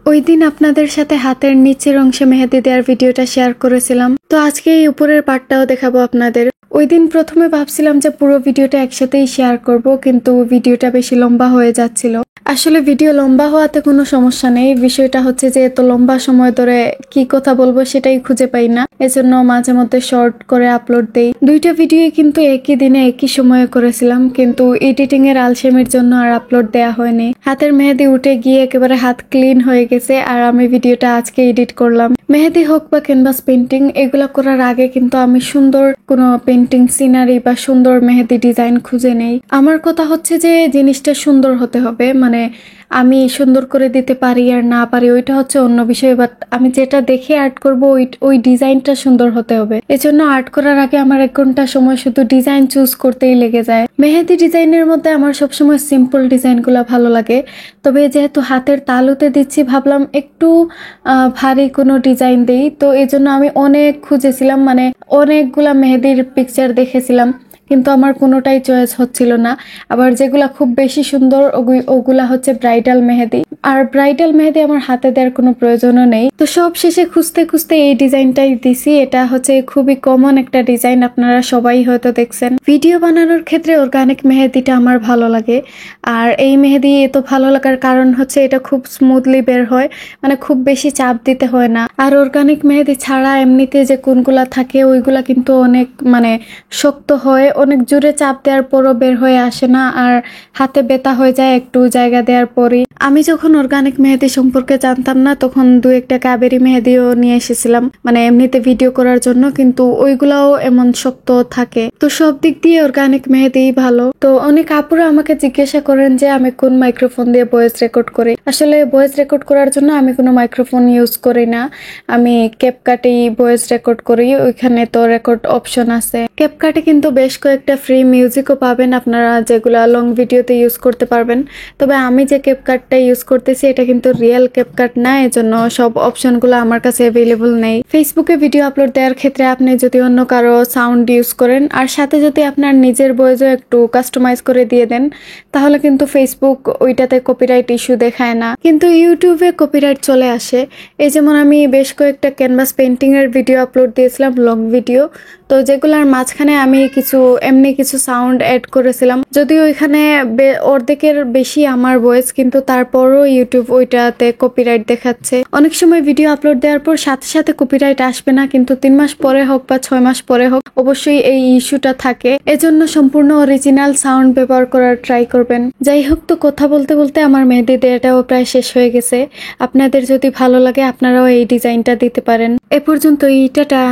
ওই দিন আপনাদের সাথে হাতের নিচের অংশে মেহেদি দেওয়ার ভিডিওটা শেয়ার করেছিলাম, তো আজকে এই উপরের পার্টটাও দেখাবো আপনাদের। ওই দিন প্রথমে ভাবছিলাম যে পুরো ভিডিওটা একসাথেই শেয়ার করব, কিন্তু ভিডিওটা বেশি লম্বা হয়ে যাচ্ছিল। আসলে ভিডিও লম্বা হওয়াতে কোনো সমস্যা নেই, বিষয়টা হচ্ছে যে এত লম্বা সময় ধরে কি কথা বলবো সেটাই খুঁজে পাই না, এজন্য মাঝে মধ্যে শর্ট করে আপলোড দেই। দুইটা ভিডিও কিন্তু একই দিনে একই সময়ে করেছিলাম, কিন্তু এডিটিং এর আলসেমির জন্য আর আপলোড দেয়া হয়নি। হাতের মেহেদি উঠে গিয়ে একেবারে হাত ক্লিন হয়ে গেছে, আর আমি ভিডিওটা আজকে এডিট করলাম। মেহেদি হোক বা ক্যানভাস পেন্টিং, এগুলা করার আগে কিন্তু আমি সুন্দর কোনো পেন্টিং সিনারি বা সুন্দর মেহেদি ডিজাইন খুঁজে নেই। আমার কথা হচ্ছে যে জিনিসটা সুন্দর হতে হবে, মানে আমি সুন্দর করে দিতে পারি আর না পারি ওইটা হচ্ছে অন্য বিষয়, বাট আমি যেটা দেখে আর্ট করব ওই ডিজাইনটা সুন্দর হতে হবে। এজন্য আর্ট করার আগে আমার 1 ঘন্টা সময় শুধু ডিজাইন চুজ করতেই লেগে যায়। মেহেদি ডিজাইনের মধ্যে আমার সবসময় সিম্পল ডিজাইনগুলো ভালো লাগে, তবে যেহেতু হাতের তালুতে দিচ্ছি ভাবলাম একটু ভারী কোনো ডিজাইন দেই, তো এজন্য আমি অনেক খুঁজেছিলাম, মানে অনেকগুলা মেহেদির পিকচার দেখেছিলাম, কিন্তু আমার কোনোটাই চয়েস হচ্ছিল না। আবার যেগুলা খুব বেশি সুন্দর ওগুলা হচ্ছে ব্রাইডাল মেহেদি, আর ব্রাইডাল মেহেদি আমার হাতে দেওয়ার কোনো প্রয়োজনও নেই। তো সব শেষে খুঁজতে খুঁজতে এই ডিজাইনটাই দিছি। এটা হচ্ছে খুবই কমন একটা ডিজাইন, আপনারা সবাই হয়তো দেখছেন। ভিডিও বানানোর ক্ষেত্রে অর্গানিক মেহেদিটা আমার ভালো লাগে, আর এই মেহেদি এত ভালো লাগার কারণ হচ্ছে এটা খুব স্মুথলি বের হয়, মানে খুব বেশি চাপ দিতে হয় না। আর অর্গানিক মেহেদি ছাড়া এমনিতে যে কোনগুলা থাকে ওইগুলা কিন্তু অনেক মানে শক্ত হয়, অনেক জোরে চাপ দেওয়ার পরও বের হয়ে আসে না, আর হাতে ব্যথা হয়ে যায় একটু জায়গা দেওয়ার পরই। আমি যখন অর্গানিক মেহেদি সম্পর্কে জানতাম না, তখন 2-1টা কাবেরি মেহেদিও নিয়ে এসেছিলাম, মানে এমনিতে ভিডিও করার জন্য, কিন্তু ওইগুলাও এমন শক্ত থাকে। তো সব দিক দিয়ে অর্গানিক মেহেদি ভালো। তো অনেক আপুরা আমাকে জিজ্ঞাসা করেন যে আমি কোন মাইক্রোফোন দিয়ে ভয়েস রেকর্ড করি। আসলে ভয়েস রেকর্ড করার জন্য আমি কোনো মাইক্রোফোন ইউজ করি না, আমি ক্যাপকাটেই ভয়েস রেকর্ড করি। ওইখানে তো রেকর্ড অপশন আছে। ক্যাপকাটে কিন্তু বেশ কয়েকটা ফ্রি মিউজিকও পাবেন আপনারা, যেগুলা লং ভিডিওতে ইউজ করতে পারবেন। তবে আমি যে ক্যাপকাটটা ইউজ করতেছি এটা কিন্তু রিয়েল ক্যাপকাট না, এজন্য সব অপশনগুলো আমার কাছে অ্যাভেলেবল নেই। ফেসবুকে ভিডিও আপলোড দেওয়ার ক্ষেত্রে আপনি যদি অন্য কারো সাউন্ড ইউজ করেন আর সাথে যদি আপনার নিজের ভয়েসও একটু কাস্টমাইজ করে দিয়ে দেন, তাহলে কিন্তু ফেসবুক ওইটাতে কপিরাইট ইস্যু দেখায় না, কিন্তু ইউটিউবে কপিরাইট চলে আসে। এই যেমন আমি বেশ কয়েকটা ক্যানভাস পেন্টিং এর ভিডিও আপলোড দিয়েছিলাম, লং ভিডিও, তো যেগুলার মাঝখানে আমি এমনি কিছু সাউন্ড অ্যাড করেছিলাম, যদিও এখানে অর্ধেকের বেশি আমার ভয়েস, কিন্তু তারপরও ইউটিউব ওইটাতে কপিরাইট দেখাচ্ছে। অনেক সময় ভিডিও আপলোড দেওয়ার পর সাথে সাথে কপিরাইট আসবে না, কিন্তু 3 মাস পরে হোক বা 6 মাস পরে হোক অবশ্যই এই ইস্যুটা থাকে। এজন্য সম্পূর্ণ অরিজিনাল সাউন্ড ব্যবহার করার ট্রাই করবেন। যাই হোক, তো কথা বলতে বলতে আমার মেহেদি দেওয়াটাও প্রায় শেষ হয়ে গেছে। আপনাদের যদি ভালো লাগে আপনারাও এই ডিজাইনটা দিতে পারেন। এ পর্যন্তই, টাটা।